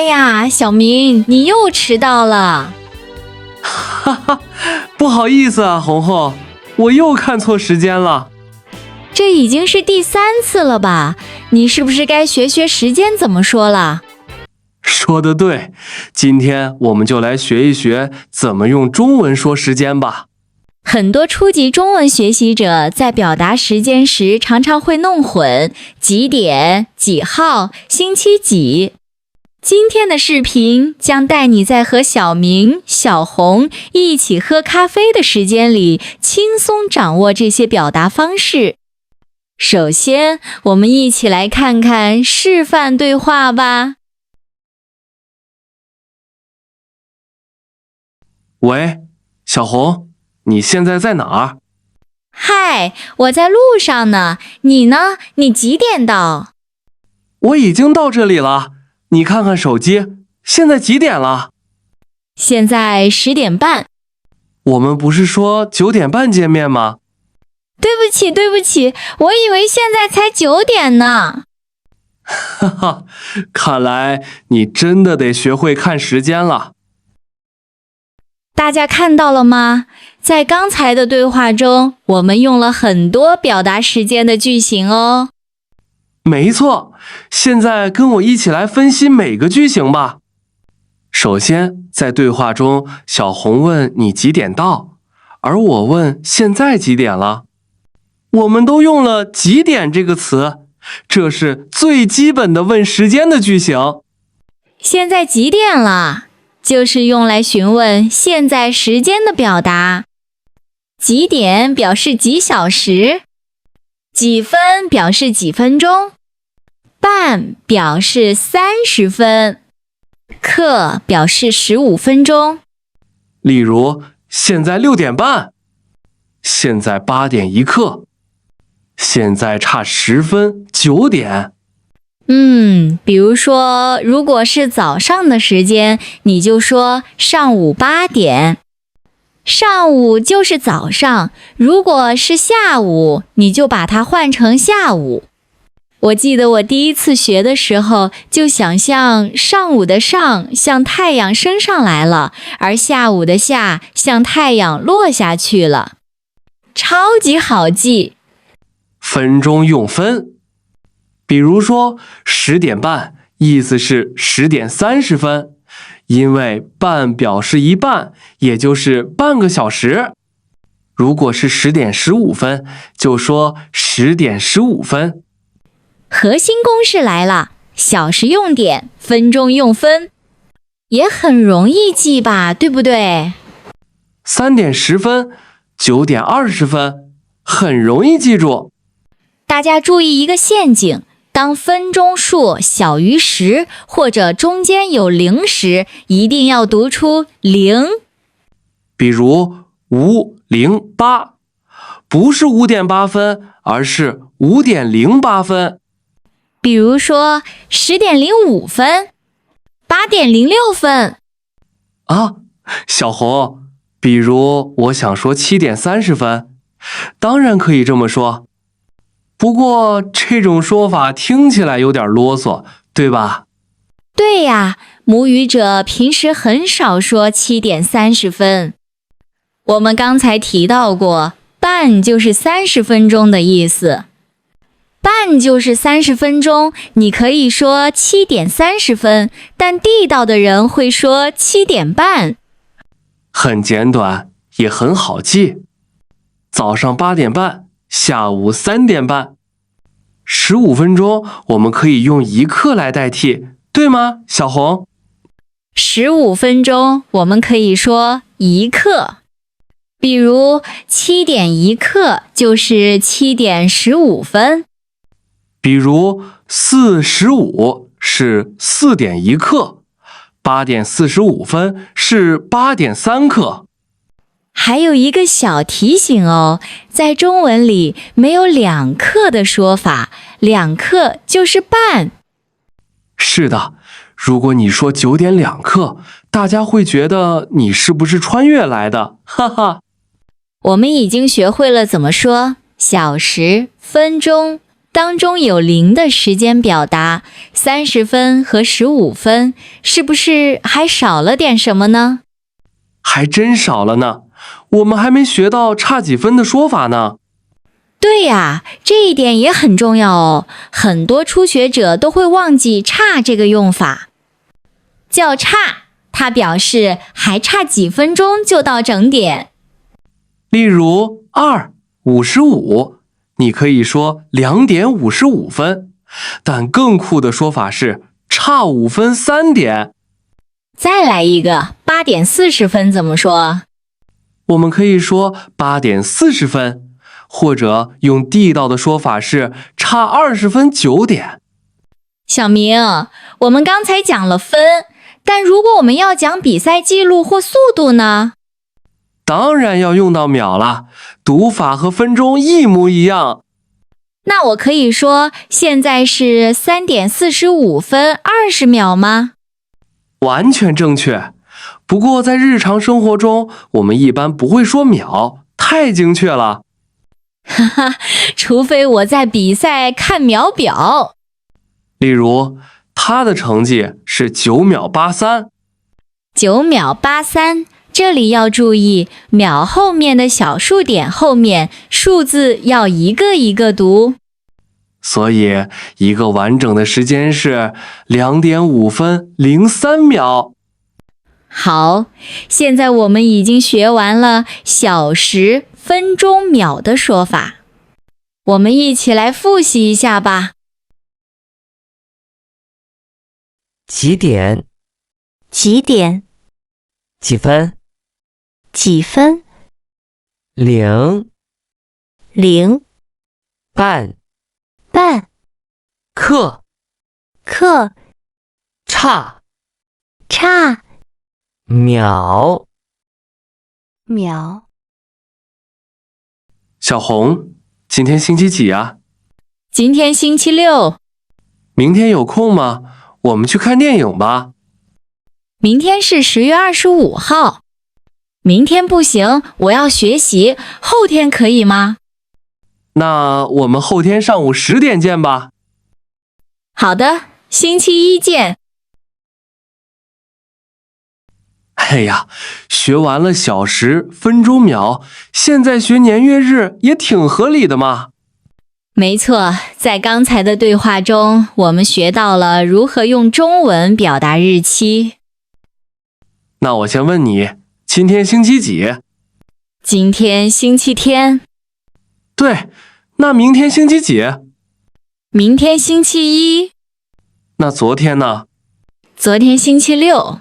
呀，小明，你又迟到了。哈哈，不好意思啊，红红，我又看错时间了。这已经是第3次了吧？你是不是该学学时间怎么说了？说得对，今天我们就来学一学怎么用中文说时间吧。很多初级中文学习者在表达时间时常常会弄混几点、几号、星期几。今天的视频将带你在和小明、小红一起喝咖啡的时间里轻松掌握这些表达方式。首先，我们一起来看看示范对话吧。喂，小红，你现在在哪儿？嗨，我在路上呢。你呢？你几点到？我已经到这里了。你看看手机，现在几点了？现在10点半。我们不是说9点半见面吗？对不起，我以为现在才9点呢。哈哈，看来你真的得学会看时间了。大家看到了吗？在刚才的对话中，我们用了很多表达时间的句型哦。没错，现在跟我一起来分析每个句型吧。首先，在对话中，小红问你几点到，而我问现在几点了。我们都用了几点这个词，这是最基本的问时间的句型。现在几点了？就是用来询问现在时间的表达。几点表示几小时，几分表示几分钟，半表示30分，刻表示15分钟。例如，现在6点半，现在8点1刻，现在差10分9点。比如说，如果是早上的时间，你就说上午8点。上午就是早上，如果是下午，你就把它换成下午。我记得我第一次学的时候，就想象上午的上向太阳升上来了，而下午的下向太阳落下去了。超级好记。分钟用分。比如说10点半，意思是10点30分，因为半表示一半，也就是半个小时。如果是10点15分，就说10点15分。核心公式来了，小时用点，分钟用分，也很容易记吧，对不对？3点10分，9点20分，很容易记住。大家注意一个陷阱，当分钟数小于10或者中间有0时，一定要读出0。比如508，不是5点8分，而是5点08分。比如说10点05分，8点06分。啊，小红，比如我想说7点30分，当然可以这么说。不过这种说法听起来有点啰嗦，对吧？对呀，母语者平时很少说7点30分。我们刚才提到过，半就是30分钟的意思。半就是30分钟，你可以说7点30分，但地道的人会说7点半。很简短，也很好记。早上8点半，下午3点半。15分钟我们可以用1刻来代替，对吗，小红？15分钟我们可以说1刻。比如7点1刻就是7点15分。比如4:15是4点1刻，8点45分是8点3刻。还有一个小提醒哦，在中文里没有2刻的说法，2刻就是半。是的，如果你说9点2刻，大家会觉得你是不是穿越来的？哈哈。我们已经学会了怎么说小时、分钟、当中有零的时间表达，30分和15分，是不是还少了点什么呢？还真少了呢，我们还没学到差几分的说法呢。对呀，这一点也很重要哦。很多初学者都会忘记差这个用法。叫差，它表示还差几分钟就到整点。例如2:55，你可以说2点55分，但更酷的说法是差5分3点。再来一个8点40分怎么说？我们可以说8点40分，或者用地道的说法是差20分9点。小明，我们刚才讲了分，但如果我们要讲比赛记录或速度呢？当然要用到秒了，读法和分钟一模一样。那我可以说现在是3点45分20秒吗？完全正确。不过在日常生活中，我们一般不会说秒，太精确了。哈哈，除非我在比赛看秒表。例如，他的成绩是9秒83。9秒83，这里要注意，秒后面的小数点后面数字要一个一个读。所以，一个完整的时间是2点5分03秒。好，现在我们已经学完了小时、分钟、秒的说法，我们一起来复习一下吧。几点？几点？几分？几分？零？零？半？半？克？克？差？差？秒？秒？小红，今天星期几啊？今天星期六。明天有空吗？我们去看电影吧。明天是10月25号。明天不行，我要学习，后天可以吗？那我们后天上午10点见吧。好的，星期一见。哎呀，学完了小时、分钟、秒，现在学年月日也挺合理的嘛。没错，在刚才的对话中，我们学到了如何用中文表达日期。那我先问你，今天星期几？今天星期天。对，那明天星期几？明天星期一。那昨天呢？昨天星期六。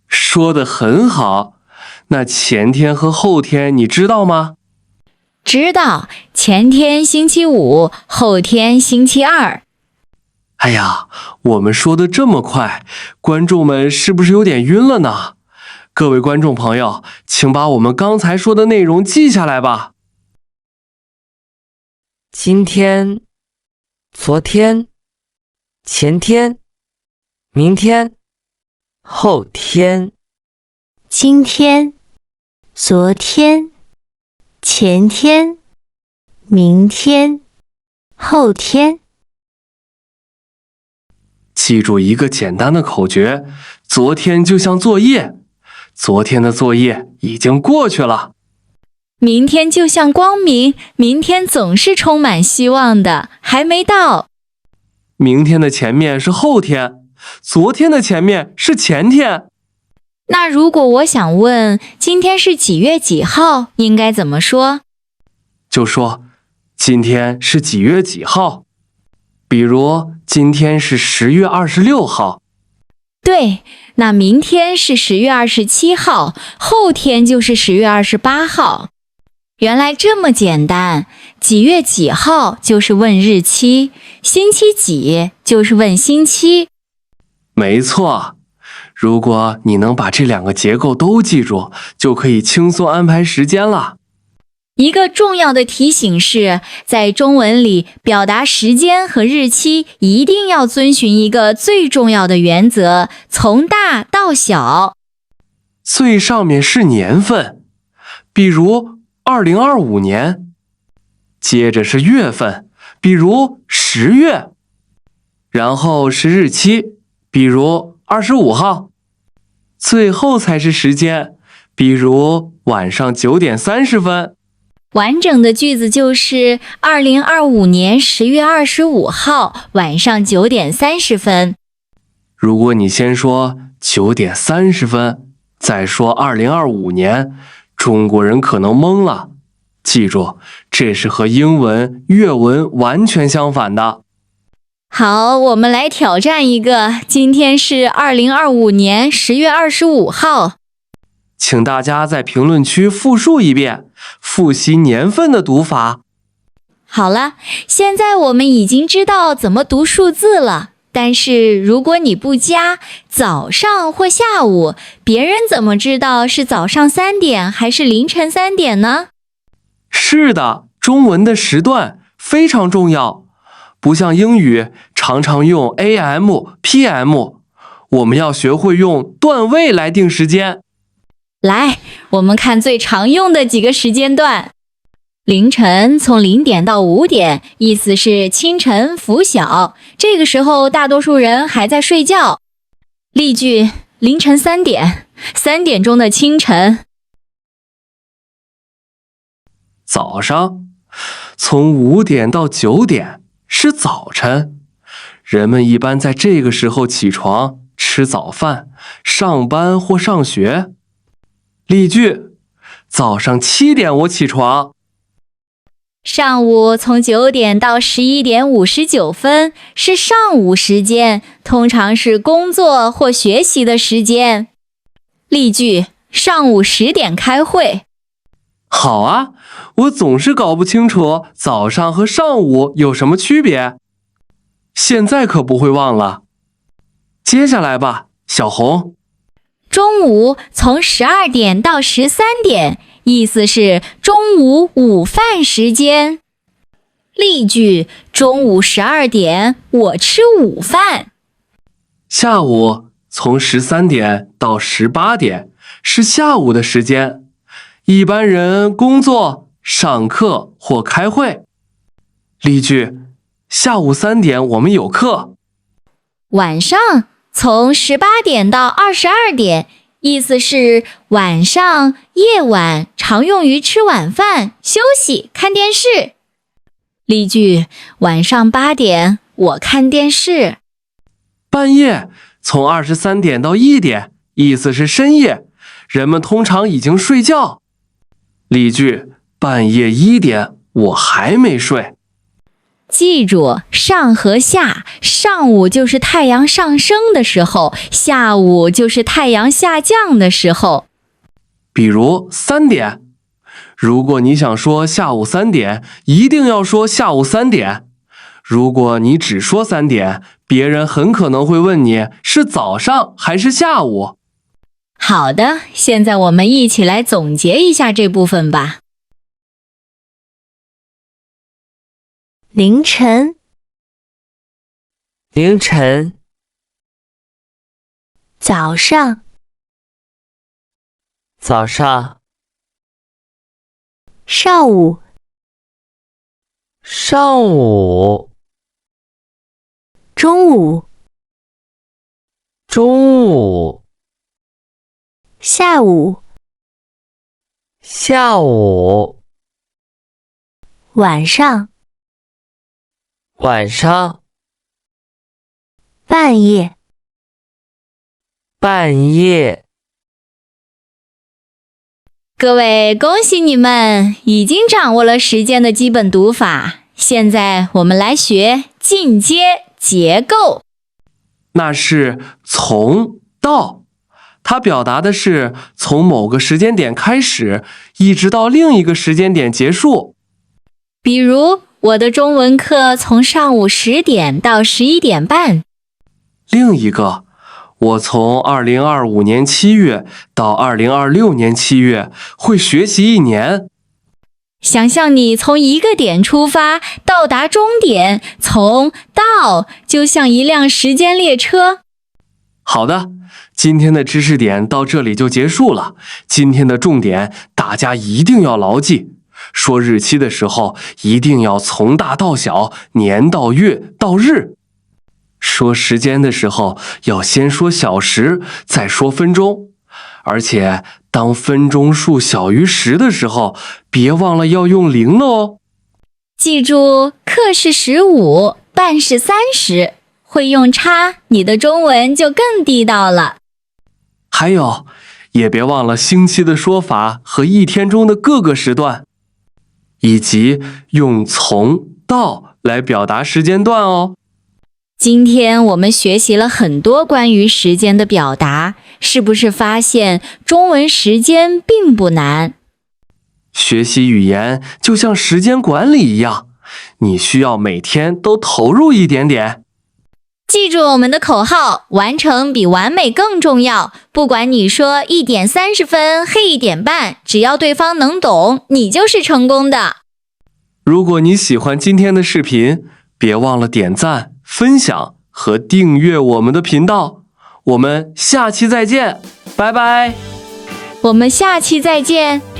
说得很好。那前天和后天你知道吗？知道，前天星期五，后天星期二。哎呀，我们说的这么快，观众们是不是有点晕了呢？各位观众朋友，请把我们刚才说的内容记下来吧。今天？昨天？前天？明天？后天？今天？昨天？前天？明天？后天？记住一个简单的口诀：昨天就像作业，昨天的作业已经过去了。明天就像光明，明天总是充满希望的，还没到。明天的前面是后天，昨天的前面是前天。那如果我想问今天是几月几号，应该怎么说？就说今天是几月几号。比如今天是10月26号。对，那明天是10月27号，后天就是10月28号。原来这么简单，几月几号就是问日期，星期几就是问星期。没错，如果你能把这两个结构都记住，就可以轻松安排时间了。一个重要的提醒是，在中文里表达时间和日期一定要遵循一个最重要的原则，从大到小。最上面是年份，比如2025年，接着是月份，比如10月，然后是日期，比如25号，最后才是时间，比如晚上9点30分。完整的句子就是2025年10月25号晚上9点30分。如果你先说9点30分，再说2025年，中国人可能懵了。记住，这是和英文、粤文完全相反的。好，我们来挑战一个，今天是2025年10月25号。请大家在评论区复述一遍，复习年份的读法。好了，现在我们已经知道怎么读数字了。但是如果你不加早上或下午，别人怎么知道是早上3点还是凌晨3点呢？是的，中文的时段非常重要，不像英语常常用 AM、PM， 我们要学会用段位来定时间。来，我们看最常用的几个时间段。凌晨从0点到5点，意思是清晨拂晓，这个时候大多数人还在睡觉。例句：凌晨3点，3点钟的清晨。早上从5点到9点是早晨，人们一般在这个时候起床吃早饭、上班或上学。例句：早上7点我起床。上午从9点到11点59分是上午时间，通常是工作或学习的时间。例句：上午10点开会。好啊，我总是搞不清楚早上和上午有什么区别，现在可不会忘了。接下来吧，小红。中午从12点到13点，意思是中午午饭时间。例句：中午12点我吃午饭。下午从13点到18点是下午的时间，一般人工作、上课或开会。例句：下午3点我们有课。晚上从18点到22点，意思是晚上、夜晚，常用于吃晚饭、休息、看电视。例句：晚上8点我看电视。半夜从23点到1点，意思是深夜，人们通常已经睡觉。例句：半夜1点我还没睡。记住，上和下，上午就是太阳上升的时候，下午就是太阳下降的时候。比如3点，如果你想说下午3点，一定要说下午3点。如果你只说3点，别人很可能会问你是早上还是下午。好的，现在我们一起来总结一下这部分吧。凌晨，凌晨，早上，早上，上午，上午，中午，中午，下午，下午，晚上，晚上，半夜。半夜。各位，恭喜你们已经掌握了时间的基本读法。现在我们来学进阶结构。那是从到，它表达的是从某个时间点开始，一直到另一个时间点结束。比如，我的中文课从上午10点到11点半。另一个，我从2025年7月到2026年7月会学习1年。想象你从一个点出发，到达终点，从到就像一辆时间列车。好的，今天的知识点到这里就结束了。今天的重点大家一定要牢记。说日期的时候，一定要从大到小，年到月到日。说时间的时候，要先说小时，再说分钟。而且，当分钟数小于10的时候，别忘了要用0了哦。记住，克是15，半是30，会用差，你的中文就更地道了。还有，也别忘了星期的说法和一天中的各个时段，以及用从到来表达时间段哦。今天我们学习了很多关于时间的表达，是不是发现中文时间并不难？学习语言就像时间管理一样，你需要每天都投入一点点。记住我们的口号，完成比完美更重要。不管你说1点30分，黑1点半，只要对方能懂，你就是成功的。如果你喜欢今天的视频，别忘了点赞、分享和订阅我们的频道。我们下期再见，拜拜。我们下期再见。